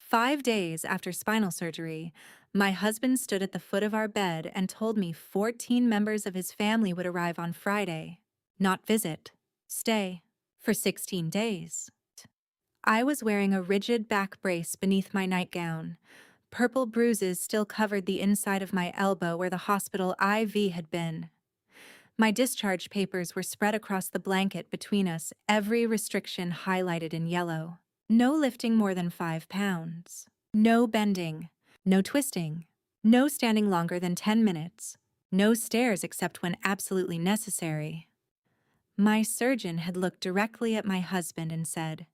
5 days after spinal surgery, my husband stood at the foot of our bed and told me 14 members of his family would arrive on Friday. Not visit, stay, for 16 days. I was wearing a rigid back brace beneath my nightgown. Purple bruises still covered the inside of my elbow where the hospital IV had been. My discharge papers were spread across the blanket between us, every restriction highlighted in yellow. No lifting more than 5 pounds. No bending. No twisting. No standing longer than 10 minutes. No stairs except when absolutely necessary. My surgeon had looked directly at my husband and said,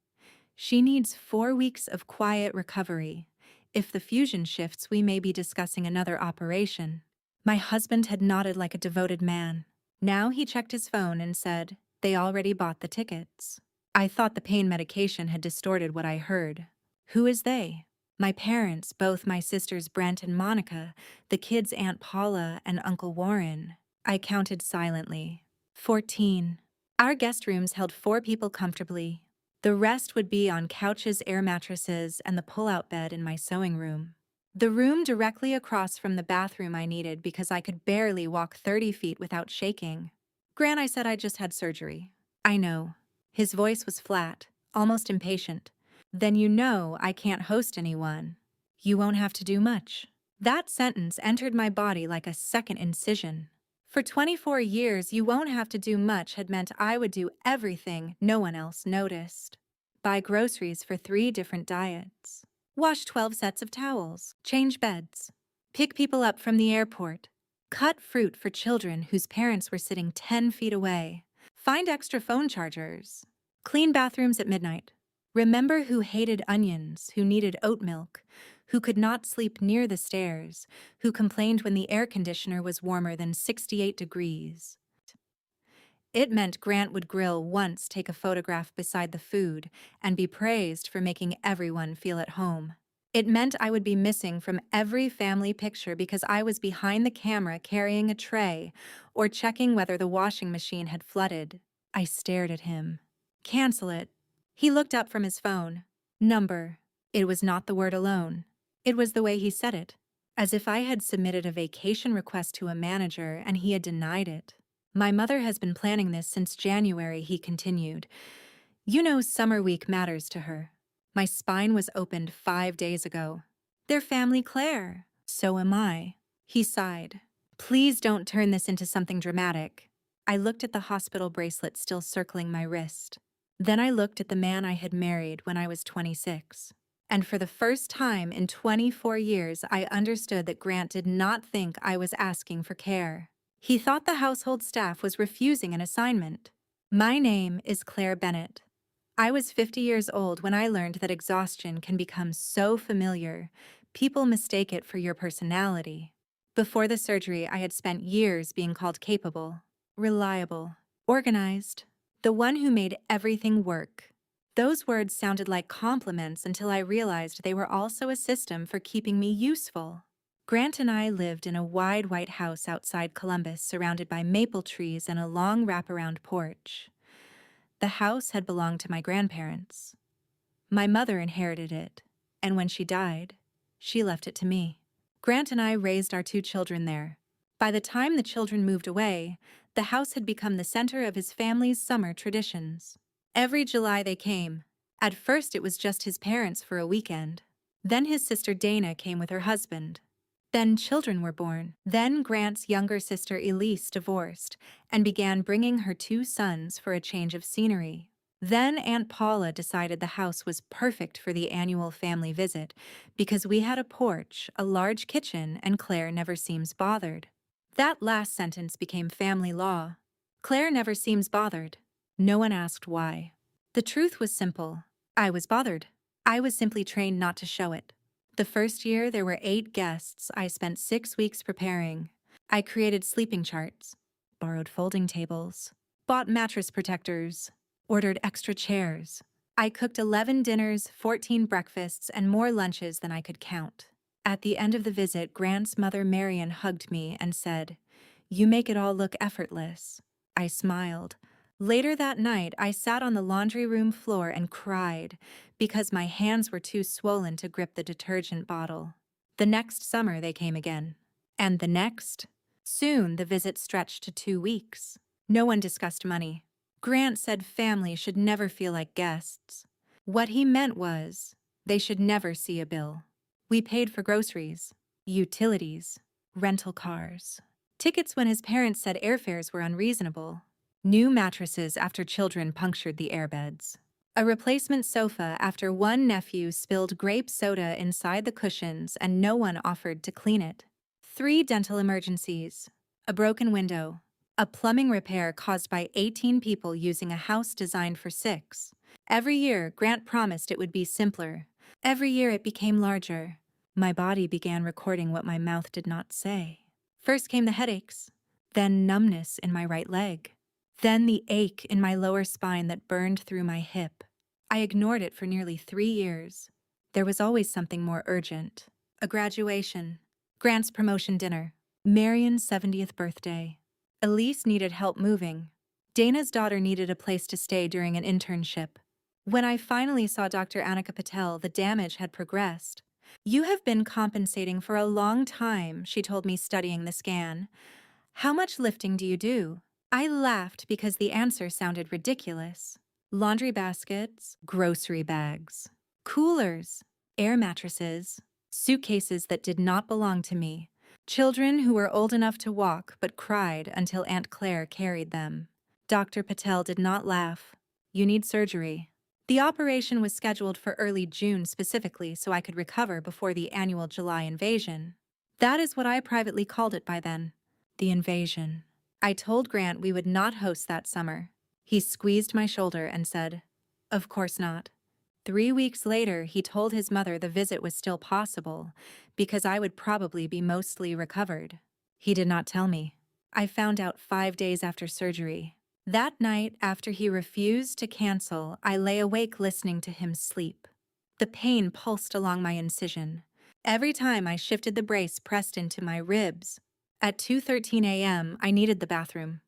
"She needs 4 weeks of quiet recovery. If the fusion shifts, we may be discussing another operation." My husband had nodded like a devoted man. Now he checked his phone and said, "They already bought the tickets." I thought the pain medication had distorted what I heard. Who is they? My parents, both my sisters Brent and Monica, the kids' Aunt Paula and Uncle Warren. I counted silently. 14. Our guest rooms held 4 people comfortably. The rest would be on couches, air mattresses, and the pull-out bed in my sewing room. The room directly across from the bathroom I needed because I could barely walk 30 feet without shaking. "Gran, I said I just had surgery." "I know." His voice was flat, almost impatient. "Then you know I can't host anyone. You won't have to do much." That sentence entered my body like a second incision. For 24 years, "you won't have to do much" had meant I would do everything no one else noticed. Buy groceries for 3 different diets. Wash 12 sets of towels. Change beds. Pick people up from the airport. Cut fruit for children whose parents were sitting 10 feet away. Find extra phone chargers. Clean bathrooms at midnight. Remember who hated onions, who needed oat milk, who could not sleep near the stairs, who complained when the air conditioner was warmer than 68 degrees. It meant Grant would grill once, take a photograph beside the food, and be praised for making everyone feel at home. It meant I would be missing from every family picture because I was behind the camera carrying a tray or checking whether the washing machine had flooded. I stared at him. "Cancel it." He looked up from his phone. Number. It was not the word alone. It was the way he said it, as if I had submitted a vacation request to a manager and he had denied it. "My mother has been planning this since January," he continued. "You know summer week matters to her. My spine was opened 5 days ago. Their family, Claire. So am I." He sighed. "Please don't turn this into something dramatic." I looked at the hospital bracelet still circling my wrist. Then I looked at the man I had married when I was 26. And for the first time in 24 years, I understood that Grant did not think I was asking for care. He thought the household staff was refusing an assignment. My name is Claire Bennett. I was 50 years old when I learned that exhaustion can become so familiar, people mistake it for your personality. Before the surgery, I had spent years being called capable, reliable, organized, the one who made everything work. Those words sounded like compliments until I realized they were also a system for keeping me useful. Grant and I lived in a wide white house outside Columbus surrounded by maple trees and a long wraparound porch. The house had belonged to my grandparents. My mother inherited it, and when she died, she left it to me. Grant and I raised our 2 children there. By the time the children moved away, the house had become the center of his family's summer traditions. Every July they came. At first it was just his parents for a weekend. Then his sister Dana came with her husband. Then children were born. Then Grant's younger sister Elise divorced and began bringing her 2 sons for a change of scenery. Then Aunt Paula decided the house was perfect for the annual family visit because we had a porch, a large kitchen, and Claire never seems bothered. That last sentence became family law. Claire never seems bothered. No one asked why. The truth was simple. I was bothered. I was simply trained not to show it. The first year there were 8 guests I spent 6 weeks preparing. I created sleeping charts, borrowed folding tables, bought mattress protectors, ordered extra chairs. I cooked 11 dinners, 14 breakfasts, and more lunches than I could count. At the end of the visit, Grant's mother Marion hugged me and said, "You make it all look effortless." I smiled. Later that night, I sat on the laundry room floor and cried because my hands were too swollen to grip the detergent bottle. The next summer, they came again. And the next. Soon, the visit stretched to 2 weeks. No one discussed money. Grant said family should never feel like guests. What he meant was, they should never see a bill. We paid for groceries, utilities, rental cars, tickets when his parents said airfares were unreasonable, new mattresses after children punctured the airbeds, a replacement sofa after one nephew spilled grape soda inside the cushions and no one offered to clean it, 3 dental emergencies, a broken window, a plumbing repair caused by 18 people using a house designed for 6. Every year, Grant promised it would be simpler. Every year it became larger. My body began recording what my mouth did not say. First came the headaches, then numbness in my right leg, then the ache in my lower spine that burned through my hip. I ignored it for nearly 3 years. There was always something more urgent. A graduation, Grant's promotion dinner, Marion's 70th birthday. Elise needed help moving. Dana's daughter needed a place to stay during an internship. When I finally saw Dr. Annika Patel, the damage had progressed. "You have been compensating for a long time," she told me, studying the scan. "How much lifting do you do?" I laughed because the answer sounded ridiculous. Laundry baskets, grocery bags, coolers, air mattresses, suitcases that did not belong to me, children who were old enough to walk but cried until Aunt Claire carried them. Dr. Patel did not laugh. "You need surgery." The operation was scheduled for early June specifically so I could recover before the annual July invasion. That is what I privately called it by then. The invasion. I told Grant we would not host that summer. He squeezed my shoulder and said, "Of course not." 3 weeks later, he told his mother the visit was still possible because I would probably be mostly recovered. He did not tell me. I found out 5 days after surgery. That night, after he refused to cancel, I lay awake listening to him sleep. The pain pulsed along my incision. Every time I shifted, the brace pressed into my ribs. At 2:13 a.m., I needed the bathroom.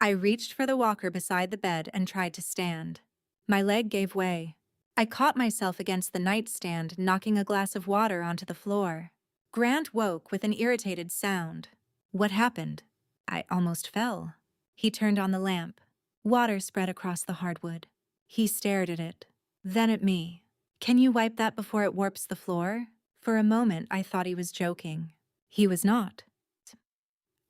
I reached for the walker beside the bed and tried to stand. My leg gave way. I caught myself against the nightstand, knocking a glass of water onto the floor. Grant woke with an irritated sound. "What happened?" I almost fell. He turned on the lamp. Water spread across the hardwood. He stared at it, then at me. "Can you wipe that before it warps the floor?" For a moment, I thought he was joking. He was not.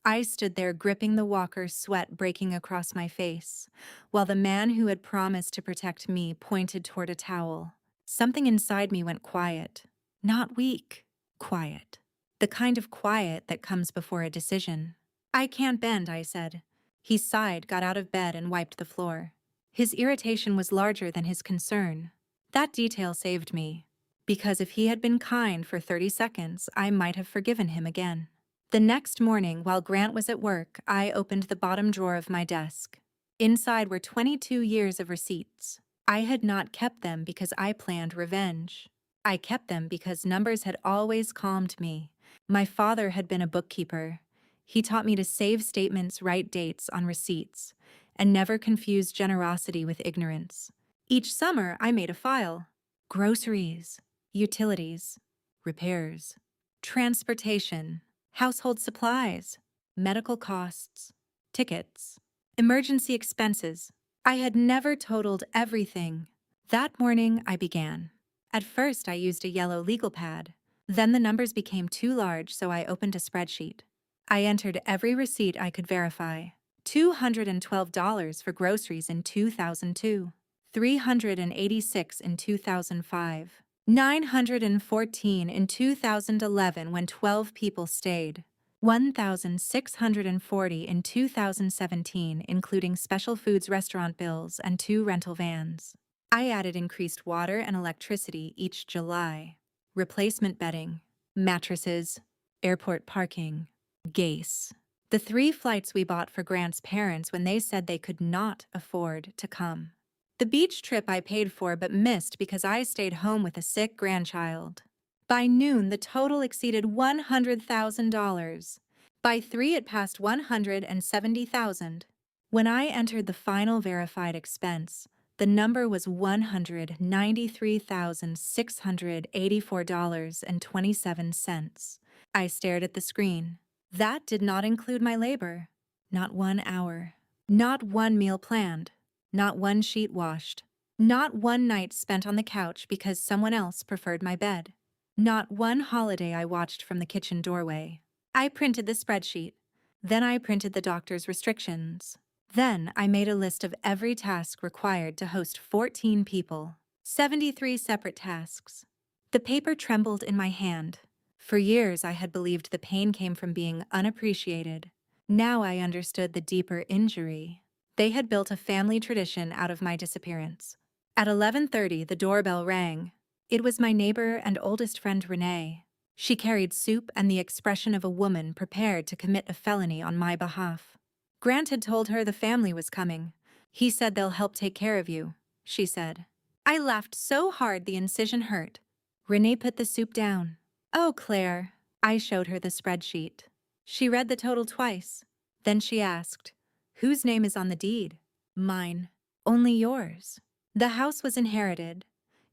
I stood there gripping the walker, sweat breaking across my face, while the man who had promised to protect me pointed toward a towel. Something inside me went quiet. Not weak, quiet. The kind of quiet that comes before a decision. "I can't bend," I said. He sighed, got out of bed, and wiped the floor. His irritation was larger than his concern. That detail saved me, because if he had been kind for 30 seconds, I might have forgiven him again. The next morning, while Grant was at work, I opened the bottom drawer of my desk. Inside were 22 years of receipts. I had not kept them because I planned revenge. I kept them because numbers had always calmed me. My father had been a bookkeeper. He taught me to save statements, write dates on receipts, and never confuse generosity with ignorance. Each summer, I made a file. Groceries, utilities, repairs, transportation, household supplies, medical costs, tickets, emergency expenses. I had never totaled everything. That morning, I began. At first, I used a yellow legal pad. Then the numbers became too large, so I opened a spreadsheet. I entered every receipt I could verify. $212 for groceries in 2002, $386 in 2005, $914 in 2011 when 12 people stayed, $1,640 in 2017, including special foods restaurant bills and 2 rental vans. I added increased water and electricity each July, replacement bedding, mattresses, airport parking, gas. The 3 flights we bought for Grant's parents when they said they could not afford to come. The beach trip I paid for but missed because I stayed home with a sick grandchild. By noon, the total exceeded $100,000. By 3, it passed $170,000. When I entered the final verified expense, the number was $193,684.27. I stared at the screen. That did not include my labor. Not 1 hour. Not one meal planned. Not one sheet washed. Not one night spent on the couch because someone else preferred my bed. Not one holiday I watched from the kitchen doorway. I printed the spreadsheet. Then I printed the doctor's restrictions. Then I made a list of every task required to host 14 people. 73 separate tasks. The paper trembled in my hand. For years I had believed the pain came from being unappreciated. Now I understood the deeper injury. They had built a family tradition out of my disappearance. At 11:30, the doorbell rang. It was my neighbor and oldest friend Renee. She carried soup and the expression of a woman prepared to commit a felony on my behalf. Grant had told her the family was coming. He said they'll help take care of you, she said. I laughed so hard the incision hurt. Renee put the soup down. Oh, Claire. I showed her the spreadsheet. She read the total twice. Then she asked, whose name is on the deed? Mine. Only yours. The house was inherited.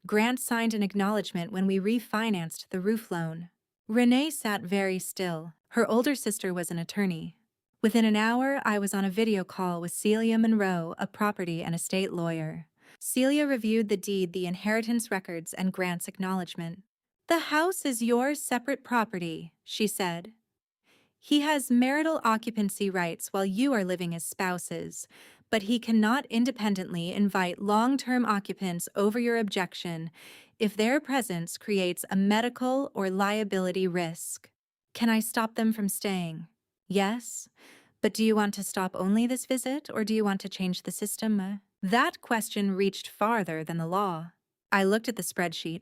Grant signed an acknowledgement when we refinanced the roof loan. Renee sat very still. Her older sister was an attorney. Within an hour, I was on a video call with Celia Monroe, a property and estate lawyer. Celia reviewed the deed, the inheritance records, and Grant's acknowledgement. The house is your separate property, she said. He has marital occupancy rights while you are living as spouses, but he cannot independently invite long-term occupants over your objection if their presence creates a medical or liability risk. Can I stop them from staying? Yes. But do you want to stop only this visit, or do you want to change the system? That question reached farther than the law. I looked at the spreadsheet.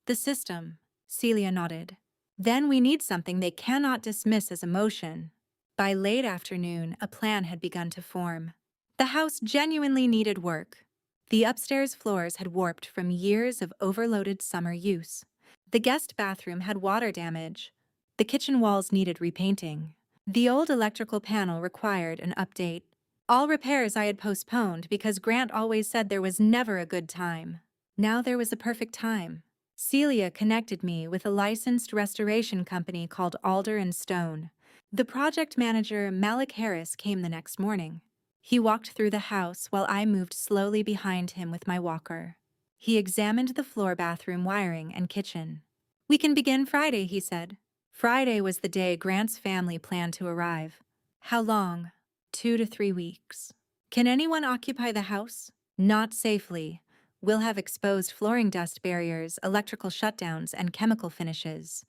The system. Celia nodded. Then we need something they cannot dismiss as emotion. By late afternoon, a plan had begun to form. The house genuinely needed work. The upstairs floors had warped from years of overloaded summer use. The guest bathroom had water damage. The kitchen walls needed repainting. The old electrical panel required an update. All repairs I had postponed because Grant always said there was never a good time. Now there was a perfect time. Celia connected me with a licensed restoration company called Alder and Stone. The project manager, Malik Harris, came the next morning. He walked through the house while I moved slowly behind him with my walker. He examined the floor, bathroom wiring, and kitchen. We can begin Friday, he said. Friday was the day Grant's family planned to arrive. How long? 2 to 3 weeks. Can anyone occupy the house? Not safely. We'll have exposed flooring dust barriers, electrical shutdowns, and chemical finishes.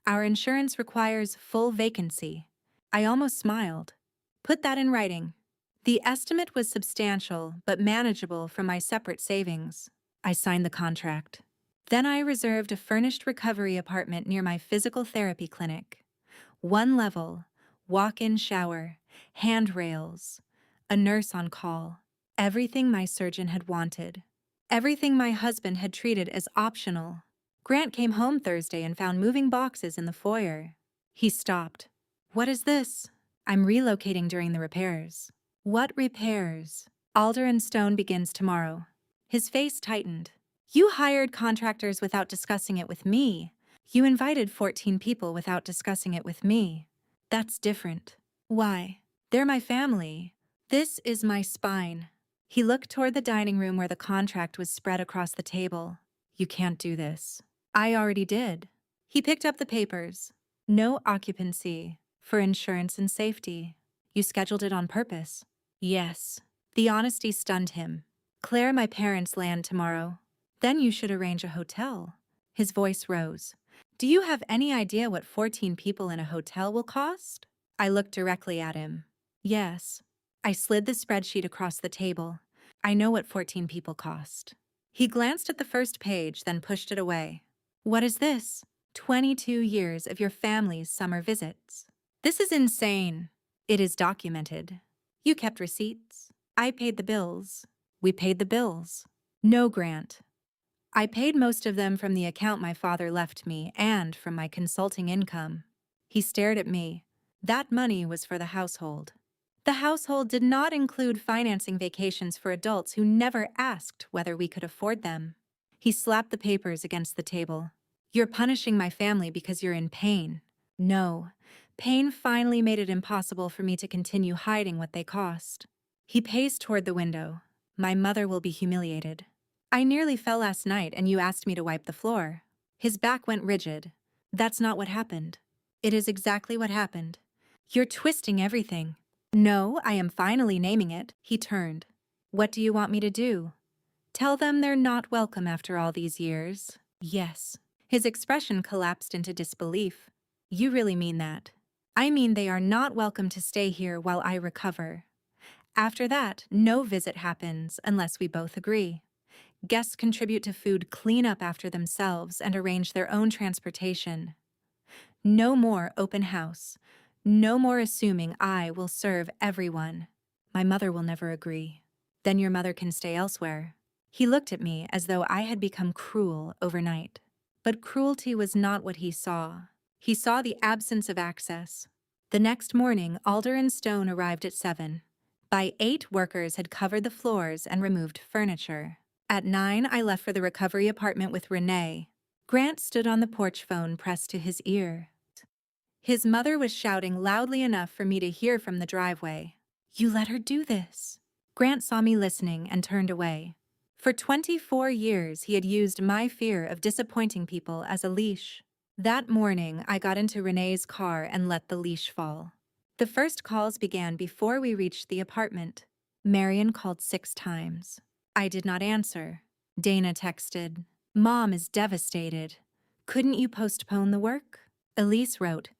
Our insurance requires full vacancy. I almost smiled. Put that in writing. The estimate was substantial, but manageable from my separate savings. I signed the contract. Then I reserved a furnished recovery apartment near my physical therapy clinic. 1 level, walk-in shower, handrails, a nurse on call. Everything my surgeon had wanted. Everything my husband had treated as optional. Grant came home Thursday and found moving boxes in the foyer. He stopped. What is this? I'm relocating during the repairs. What repairs? Alder and Stone begins tomorrow. His face tightened. You hired contractors without discussing it with me. You invited 14 people without discussing it with me. That's different. Why? They're my family. This is my spine. He looked toward the dining room where the contract was spread across the table. You can't do this. I already did. He picked up the papers. No occupancy. For insurance and safety. You scheduled it on purpose. Yes. The honesty stunned him. Claire, my parents land tomorrow. Then you should arrange a hotel. His voice rose. Do you have any idea what 14 people in a hotel will cost? I looked directly at him. Yes. I slid the spreadsheet across the table. I know what 14 people cost. He glanced at the first page, then pushed it away. What is this? 22 years of your family's summer visits. This is insane. It is documented. You kept receipts. I paid the bills. We paid the bills. No, Grant. I paid most of them from the account my father left me and from my consulting income. He stared at me. That money was for the household. The household did not include financing vacations for adults who never asked whether we could afford them. He slapped the papers against the table. You're punishing my family because you're in pain. No. Pain finally made it impossible for me to continue hiding what they cost. He paced toward the window. My mother will be humiliated. I nearly fell last night and you asked me to wipe the floor. His back went rigid. That's not what happened. It is exactly what happened. You're twisting everything. No, I am finally naming it. He turned. What do you want me to do? Tell them they're not welcome after all these years. Yes. His expression collapsed into disbelief. You really mean that? I mean they are not welcome to stay here while I recover. After that, no visit happens unless we both agree. Guests contribute to food cleanup after themselves and arrange their own transportation. No more open house. No more assuming I will serve everyone. My mother will never agree. Then your mother can stay elsewhere. He looked at me as though I had become cruel overnight. But cruelty was not what he saw. He saw the absence of access. The next morning, Alder and Stone arrived at 7. By 8, workers had covered the floors and removed furniture. At 9, I left for the recovery apartment with Renee. Grant stood on the porch phone pressed to his ear. His mother was shouting loudly enough for me to hear from the driveway. You let her do this. Grant saw me listening and turned away. For 24 years, he had used my fear of disappointing people as a leash. That morning, I got into Renee's car and let the leash fall. The first calls began before we reached the apartment. Marion called 6 times. I did not answer. Dana texted, Mom is devastated. Couldn't you postpone the work? Elise wrote,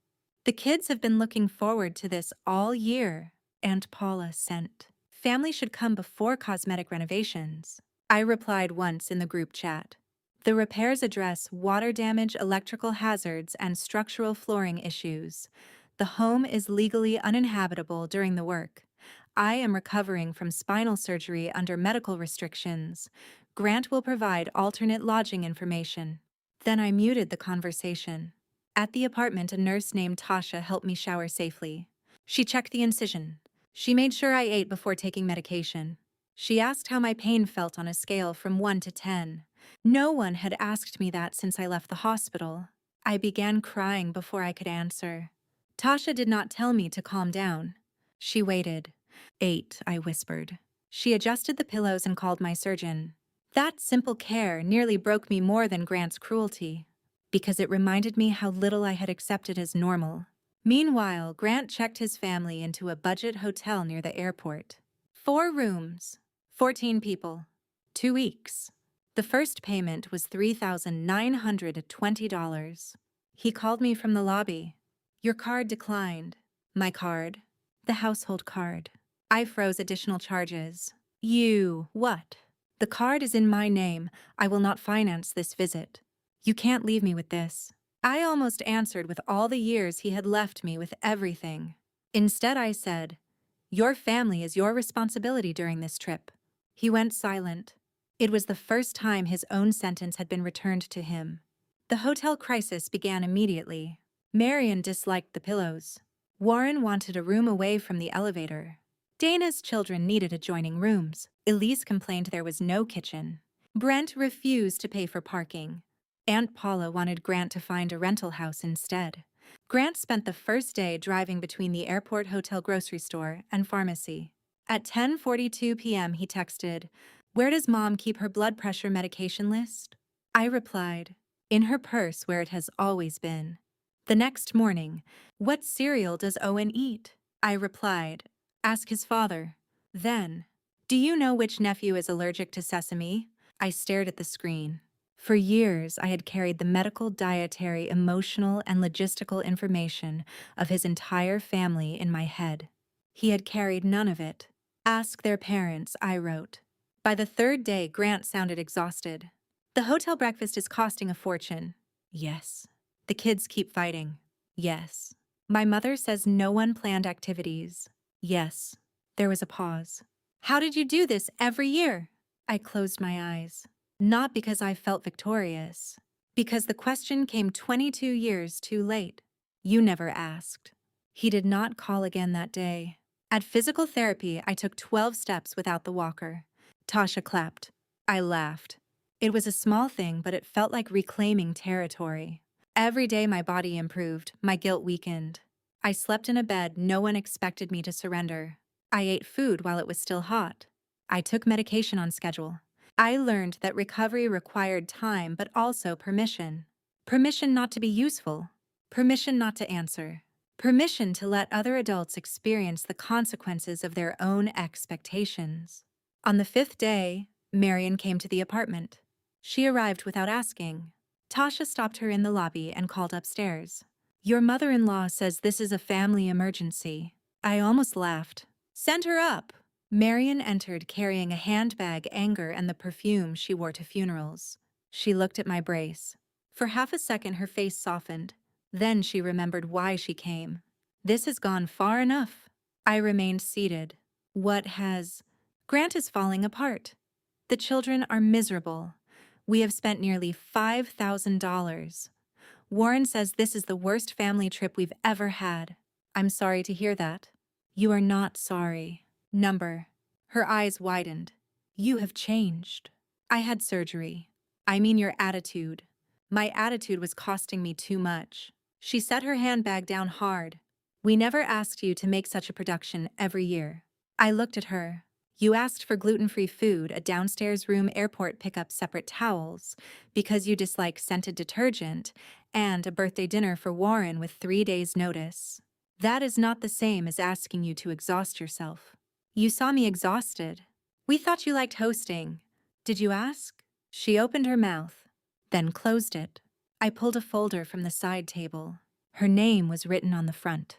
the kids have been looking forward to this all year. Aunt Paula sent, family should come before cosmetic renovations. I replied once in the group chat. The repairs address water damage, electrical hazards, and structural flooring issues. The home is legally uninhabitable during the work. I am recovering from spinal surgery under medical restrictions. Grant will provide alternate lodging information. Then I muted the conversation. At the apartment, a nurse named Tasha helped me shower safely. She checked the incision. She made sure I ate before taking medication. She asked how my pain felt on a scale from 1 to 10. No one had asked me that since I left the hospital. I began crying before I could answer. Tasha did not tell me to calm down. She waited. 8, I whispered. She adjusted the pillows and called my surgeon. That simple care nearly broke me more than Grant's cruelty, because it reminded me how little I had accepted as normal. Meanwhile, Grant checked his family into a budget hotel near the airport. 4 rooms, 14 people, 2 weeks. The first payment was $3,920. He called me from the lobby. Your card declined. My card? The household card. I froze additional charges. You, what? The card is in my name. I will not finance this visit. You can't leave me with this. I almost answered with all the years he had left me with everything. Instead, I said, your family is your responsibility during this trip. He went silent. It was the first time his own sentence had been returned to him. The hotel crisis began immediately. Marion disliked the pillows. Warren wanted a room away from the elevator. Dana's children needed adjoining rooms. Elise complained there was no kitchen. Brent refused to pay for parking. Aunt Paula wanted Grant to find a rental house instead. Grant spent the first day driving between the airport hotel grocery store and pharmacy. At 10:42 p.m. he texted, where does Mom keep her blood pressure medication list? I replied, in her purse where it has always been. The next morning, what cereal does Owen eat? I replied, ask his father. Then, do you know which nephew is allergic to sesame? I stared at the screen. For years, I had carried the medical, dietary, emotional, and logistical information of his entire family in my head. He had carried none of it. Ask their parents, I wrote. By the 3rd day, Grant sounded exhausted. The hotel breakfast is costing a fortune. Yes. The kids keep fighting. Yes. My mother says no one planned activities. Yes. There was a pause. How did you do this every year? I closed my eyes. Not because I felt victorious. Because the question came 22 years too late. You never asked. He did not call again that day. At physical therapy, I took 12 steps without the walker. Tasha clapped. I laughed. It was a small thing, but it felt like reclaiming territory. Every day my body improved, my guilt weakened. I slept in a bed no one expected me to surrender. I ate food while it was still hot. I took medication on schedule. I learned that recovery required time but also permission. Permission not to be useful. Permission not to answer. Permission to let other adults experience the consequences of their own expectations. On the 5th day, Marion came to the apartment. She arrived without asking. Tasha stopped her in the lobby and called upstairs. Your mother-in-law says this is a family emergency. I almost laughed. Send her up. Marion entered carrying a handbag, anger, and the perfume she wore to funerals. She looked at my brace. For half a second her face softened. Then she remembered why she came. This has gone far enough. I remained seated. What has... Grant is falling apart. The children are miserable. We have spent nearly $5,000. Warren says this is the worst family trip we've ever had. I'm sorry to hear that. You are not sorry. Number. Her eyes widened. You have changed. I had surgery. I mean your attitude. My attitude was costing me too much. She set her handbag down hard. We never asked you to make such a production every year. I looked at her. You asked for gluten-free food, a downstairs room, airport pickup, separate towels, because you dislike scented detergent, and a birthday dinner for Warren with 3 days' notice. That is not the same as asking you to exhaust yourself. You saw me exhausted. We thought you liked hosting. Did you ask? She opened her mouth, then closed it. I pulled a folder from the side table. Her name was written on the front.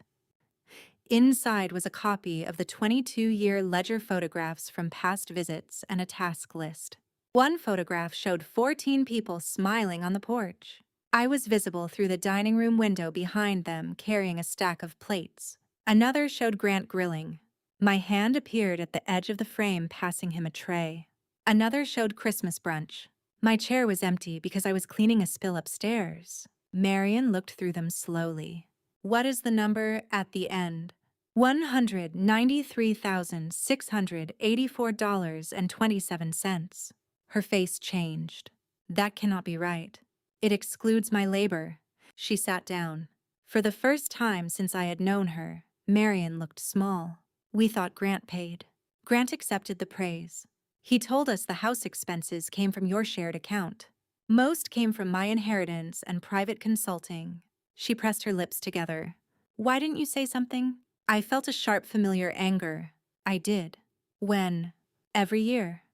Inside was a copy of the 22-year ledger photographs from past visits and a task list. One photograph showed 14 people smiling on the porch. I was visible through the dining room window behind them, carrying a stack of plates. Another showed Grant grilling. My hand appeared at the edge of the frame, passing him a tray. Another showed Christmas brunch. My chair was empty because I was cleaning a spill upstairs. Marion looked through them slowly. What is the number at the end? $193,684.27. Her face changed. That cannot be right. It excludes my labor. She sat down. For the first time since I had known her, Marion looked small. We thought Grant paid. Grant accepted the praise. He told us the house expenses came from your shared account. Most came from my inheritance and private consulting. She pressed her lips together. Why didn't you say something? I felt a sharp, familiar anger. I did. When? Every year.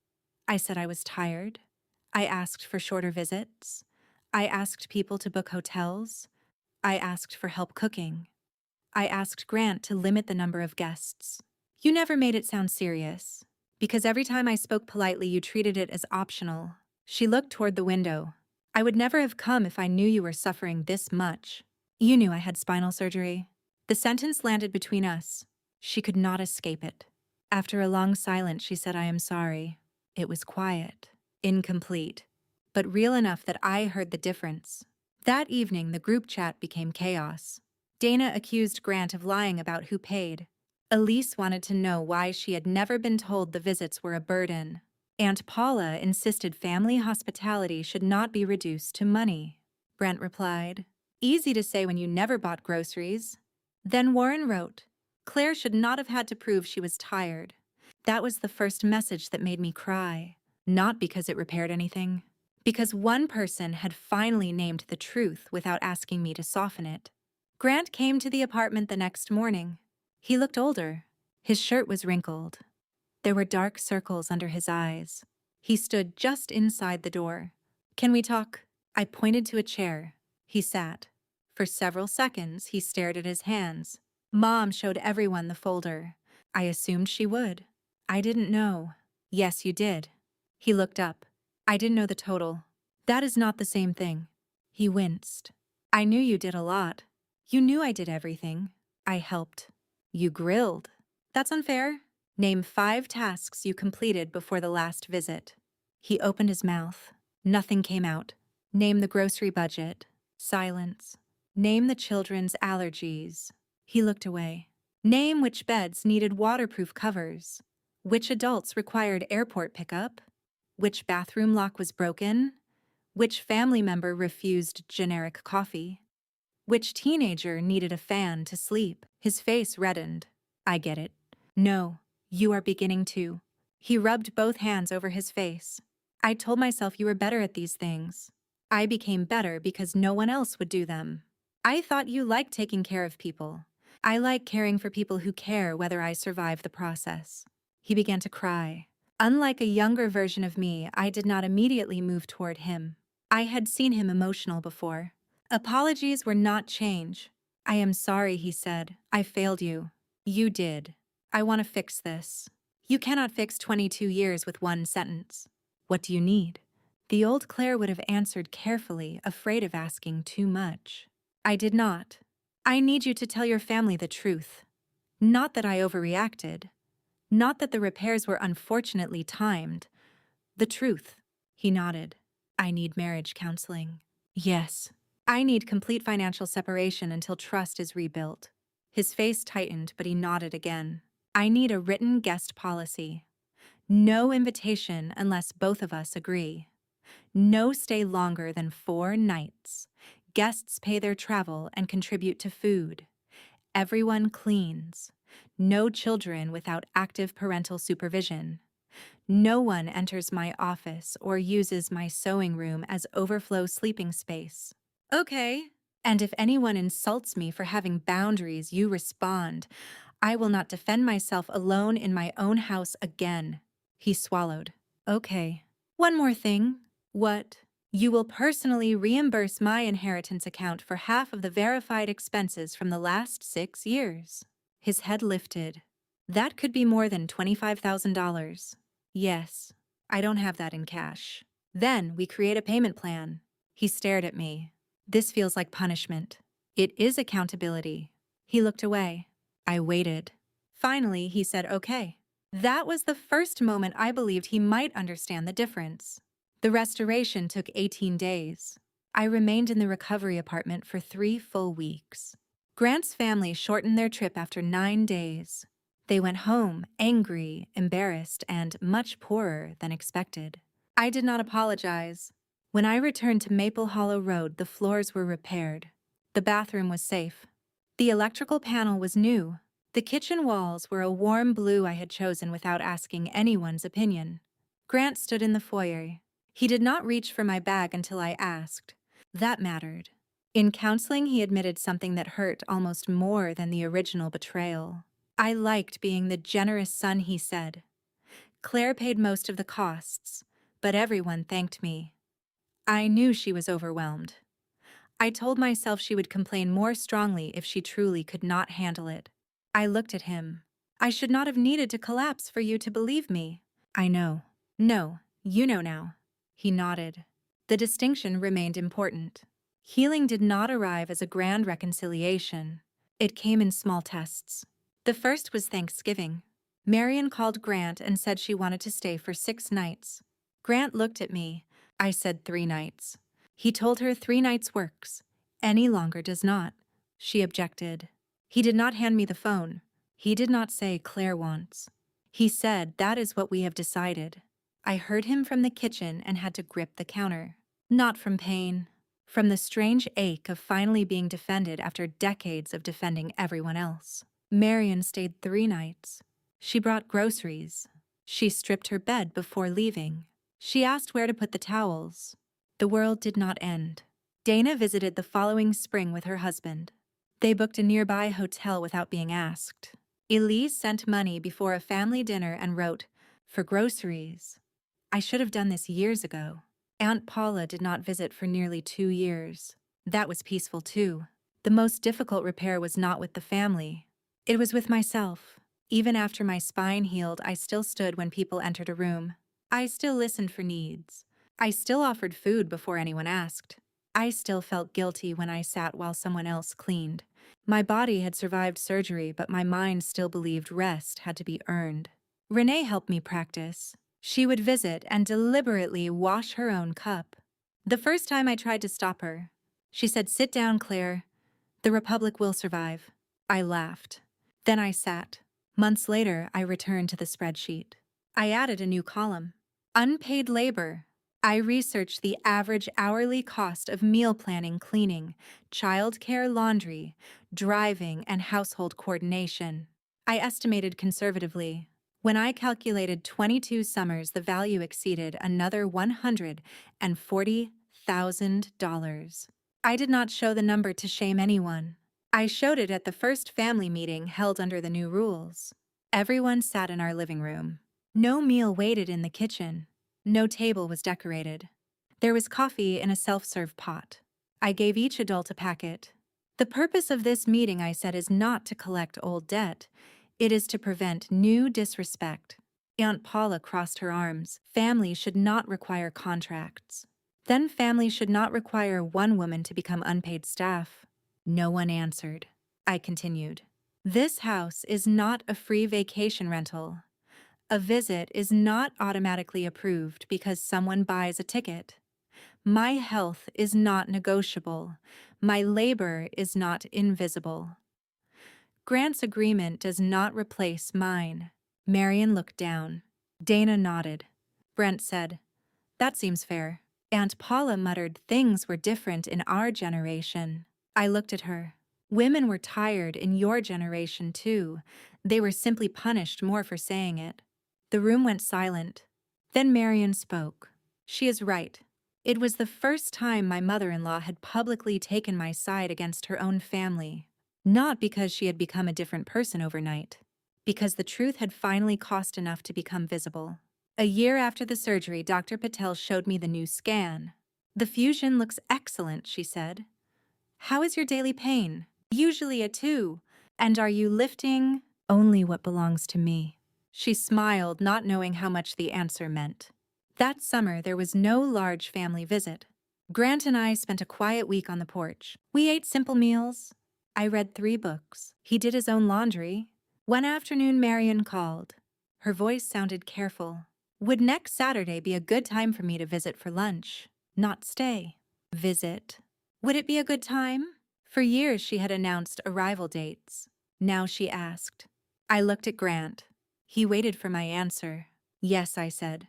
I said I was tired. I asked for shorter visits. I asked people to book hotels. I asked for help cooking. I asked Grant to limit the number of guests. You never made it sound serious, because every time I spoke politely, you treated it as optional. She looked toward the window. I would never have come if I knew you were suffering this much. You knew I had spinal surgery. The sentence landed between us. She could not escape it. After a long silence, she said, I am sorry. It was quiet, incomplete, but real enough that I heard the difference. That evening, the group chat became chaos. Dana accused Grant of lying about who paid. Elise wanted to know why she had never been told the visits were a burden. Aunt Paula insisted family hospitality should not be reduced to money. Brent replied, easy to say when you never bought groceries. Then Warren wrote, Claire should not have had to prove she was tired. That was the first message that made me cry. Not because it repaired anything. Because one person had finally named the truth without asking me to soften it. Grant came to the apartment the next morning. He looked older. His shirt was wrinkled. There were dark circles under his eyes. He stood just inside the door. Can we talk? I pointed to a chair. He sat. For several seconds, he stared at his hands. Mom showed everyone the folder. I assumed she would. I didn't know. Yes, you did. He looked up. I didn't know the total. That is not the same thing. He winced. I knew you did a lot. You knew I did everything. I helped. You grilled. That's unfair. Name 5 tasks you completed before the last visit. He opened his mouth. Nothing came out. Name the grocery budget. Silence. Name the children's allergies. He looked away. Name which beds needed waterproof covers. Which adults required airport pickup. Which bathroom lock was broken. Which family member refused generic coffee. Which teenager needed a fan to sleep? His face reddened. I get it. No, you are beginning to. He rubbed both hands over his face. I told myself you were better at these things. I became better because no one else would do them. I thought you liked taking care of people. I like caring for people who care whether I survive the process. He began to cry. Unlike a younger version of me, I did not immediately move toward him. I had seen him emotional before. Apologies were not change. I am sorry, he said. I failed you. You did. I want to fix this. You cannot fix 22 years with one sentence. What do you need? The old Claire would have answered carefully, afraid of asking too much. I did not. I need you to tell your family the truth. Not that I overreacted. Not that the repairs were unfortunately timed. The truth. He nodded. I need marriage counseling. Yes. I need complete financial separation until trust is rebuilt. His face tightened, but he nodded again. I need a written guest policy. No invitation unless both of us agree. No stay longer than 4 nights. Guests pay their travel and contribute to food. Everyone cleans. No children without active parental supervision. No one enters my office or uses my sewing room as overflow sleeping space. Okay. And if anyone insults me for having boundaries, you respond. I will not defend myself alone in my own house again. He swallowed. Okay. One more thing. What? You will personally reimburse my inheritance account for half of the verified expenses from the last 6 years. His head lifted. That could be more than $25,000. Yes. I don't have that in cash. Then we create a payment plan. He stared at me. This feels like punishment. It is accountability. He looked away. I waited. Finally, he said, okay. That was the first moment I believed he might understand the difference. The restoration took 18 days. I remained in the recovery apartment for 3 full weeks. Grant's family shortened their trip after 9 days. They went home angry, embarrassed, and much poorer than expected. I did not apologize. When I returned to Maple Hollow Road, the floors were repaired. The bathroom was safe. The electrical panel was new. The kitchen walls were a warm blue I had chosen without asking anyone's opinion. Grant stood in the foyer. He did not reach for my bag until I asked. That mattered. In counseling, he admitted something that hurt almost more than the original betrayal. I liked being the generous son, he said. Claire paid most of the costs, but everyone thanked me. I knew she was overwhelmed. I told myself she would complain more strongly if she truly could not handle it. I looked at him. I should not have needed to collapse for you to believe me. I know. No, you know now. He nodded. The distinction remained important. Healing did not arrive as a grand reconciliation. It came in small tests. The first was Thanksgiving. Marion called Grant and said she wanted to stay for 6 nights. Grant looked at me. I said 3 nights. He told her 3 nights works. Any longer does not. She objected. He did not hand me the phone. He did not say Claire wants. He said that is what we have decided. I heard him from the kitchen and had to grip the counter. Not from pain. From the strange ache of finally being defended after decades of defending everyone else. Marion stayed 3 nights. She brought groceries. She stripped her bed before leaving. She asked where to put the towels. The world did not end. Dana visited the following spring with her husband. They booked a nearby hotel without being asked. Elise sent money before a family dinner and wrote, "For groceries." I should have done this years ago. Aunt Paula did not visit for nearly 2 years. That was peaceful too. The most difficult repair was not with the family. It was with myself. Even after my spine healed, I still stood when people entered a room. I still listened for needs. I still offered food before anyone asked. I still felt guilty when I sat while someone else cleaned. My body had survived surgery, but my mind still believed rest had to be earned. Renee helped me practice. She would visit and deliberately wash her own cup. The first time I tried to stop her, she said, "Sit down, Claire. The Republic will survive." I laughed. Then I sat. Months later, I returned to the spreadsheet. I added a new column. Unpaid labor. I researched the average hourly cost of meal planning, cleaning, childcare, laundry, driving, and household coordination. I estimated conservatively. When I calculated 22 summers, the value exceeded another $140,000. I did not show the number to shame anyone. I showed it at the first family meeting held under the new rules. Everyone sat in our living room. No meal waited in the kitchen. No table was decorated. There was coffee in a self-serve pot. I gave each adult a packet. The purpose of this meeting, I said, is not to collect old debt. It is to prevent new disrespect. Aunt Paula crossed her arms. Family should not require contracts. Then family should not require one woman to become unpaid staff. No one answered. I continued. This house is not a free vacation rental. A visit is not automatically approved because someone buys a ticket. My health is not negotiable. My labor is not invisible. Grant's agreement does not replace mine. Marion looked down. Dana nodded. Brent said, "That seems fair." Aunt Paula muttered, "Things were different in our generation." I looked at her. "Women were tired in your generation too. They were simply punished more for saying it." The room went silent. Then Marion spoke. "She is right. It was the first time my mother-in-law had publicly taken my side against her own family. Not because she had become a different person overnight. Because the truth had finally cost enough to become visible. A year after the surgery, Dr. Patel showed me the new scan. "The fusion looks excellent," she said. "How is your daily pain?" "Usually a 2. "And are you lifting?" "Only what belongs to me." She smiled, not knowing how much the answer meant. That summer, there was no large family visit. Grant and I spent a quiet week on the porch. We ate simple meals. I read 3 books. He did his own laundry. One afternoon, Marion called. Her voice sounded careful. "Would next Saturday be a good time for me to visit for lunch? Not stay." Visit. Would it be a good time? For years, she had announced arrival dates. Now she asked. I looked at Grant. He waited for my answer. "Yes," I said.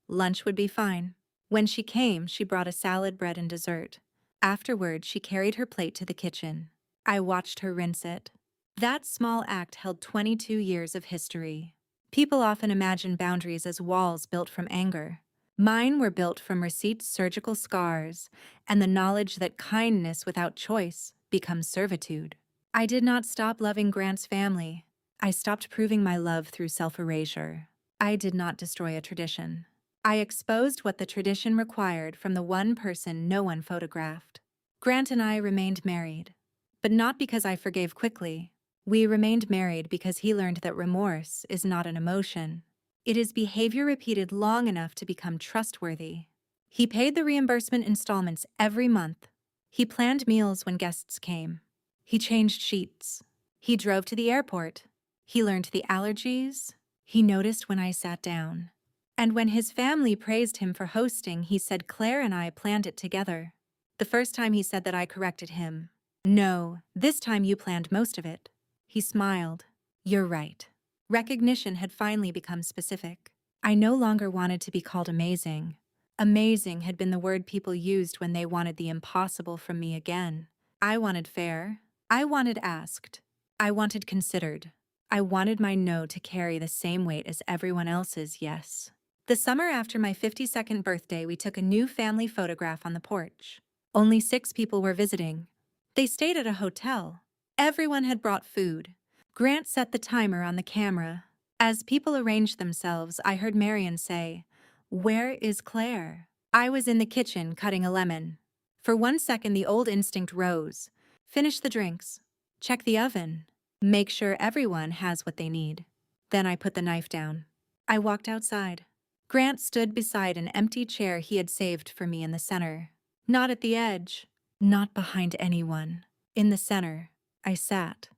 Lunch would be fine. When she came, she brought a salad, bread, and dessert. Afterward, she carried her plate to the kitchen. I watched her rinse it. That small act held 22 years of history. People often imagine boundaries as walls built from anger. Mine were built from receipts, surgical scars, and the knowledge that kindness without choice becomes servitude. I did not stop loving Grant's family. I stopped proving my love through self-erasure. I did not destroy a tradition. I exposed what the tradition required from the one person no one photographed. Grant and I remained married. But not because I forgave quickly. We remained married because he learned that remorse is not an emotion. It is behavior repeated long enough to become trustworthy. He paid the reimbursement installments every month. He planned meals when guests came. He changed sheets. He drove to the airport. He learned the allergies. He noticed when I sat down. And when his family praised him for hosting, he said Claire and I planned it together. The first time he said that, I corrected him. "No, this time you planned most of it." He smiled. "You're right." Recognition had finally become specific. I no longer wanted to be called amazing. Amazing had been the word people used when they wanted the impossible from me again. I wanted fair. I wanted asked. I wanted considered. I wanted my no to carry the same weight as everyone else's yes. The summer after my 52nd birthday, we took a new family photograph on the porch. Only 6 people were visiting. They stayed at a hotel. Everyone had brought food. Grant set the timer on the camera. As people arranged themselves, I heard Marion say, "Where is Claire?" I was in the kitchen cutting a lemon. For 1 second, the old instinct rose. Finish the drinks. Check the oven. Make sure everyone has what they need. Then I put the knife down. I walked outside. Grant stood beside an empty chair he had saved for me in the center. Not at the edge. Not behind anyone. In the center, I sat.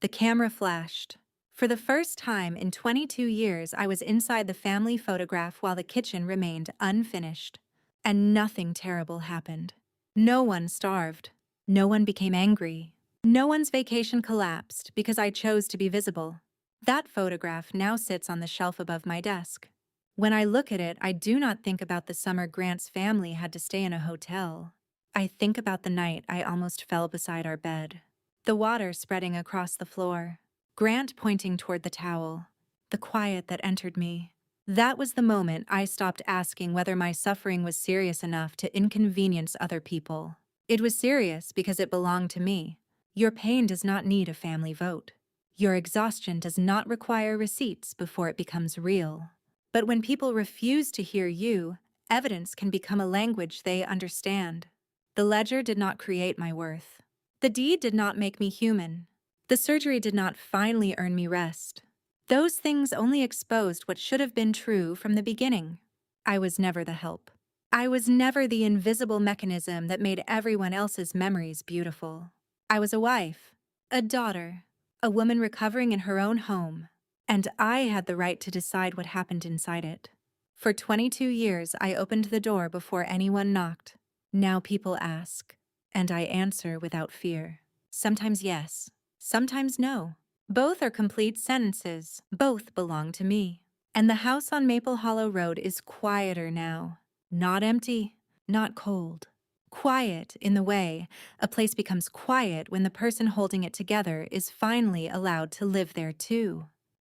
The camera flashed. For the first time in 22 years, I was inside the family photograph while the kitchen remained unfinished. And nothing terrible happened. No one starved. No one became angry. No one's vacation collapsed because I chose to be visible. That photograph now sits on the shelf above my desk. When I look at it, I do not think about the summer Grant's family had to stay in a hotel. I think about the night I almost fell beside our bed. The water spreading across the floor. Grant pointing toward the towel. The quiet that entered me. That was the moment I stopped asking whether my suffering was serious enough to inconvenience other people. It was serious because it belonged to me. Your pain does not need a family vote. Your exhaustion does not require receipts before it becomes real. But when people refuse to hear you, evidence can become a language they understand. The ledger did not create my worth. The deed did not make me human. The surgery did not finally earn me rest. Those things only exposed what should have been true from the beginning. I was never the help. I was never the invisible mechanism that made everyone else's memories beautiful. I was a wife, a daughter, a woman recovering in her own home, and I had the right to decide what happened inside it. For 22 years, I opened the door before anyone knocked. Now people ask, and I answer without fear. Sometimes yes, sometimes no. Both are complete sentences. Both belong to me. And the house on Maple Hollow Road is quieter now. Not empty, not cold. Quiet in the way a place becomes quiet when the person holding it together is finally allowed to live there too.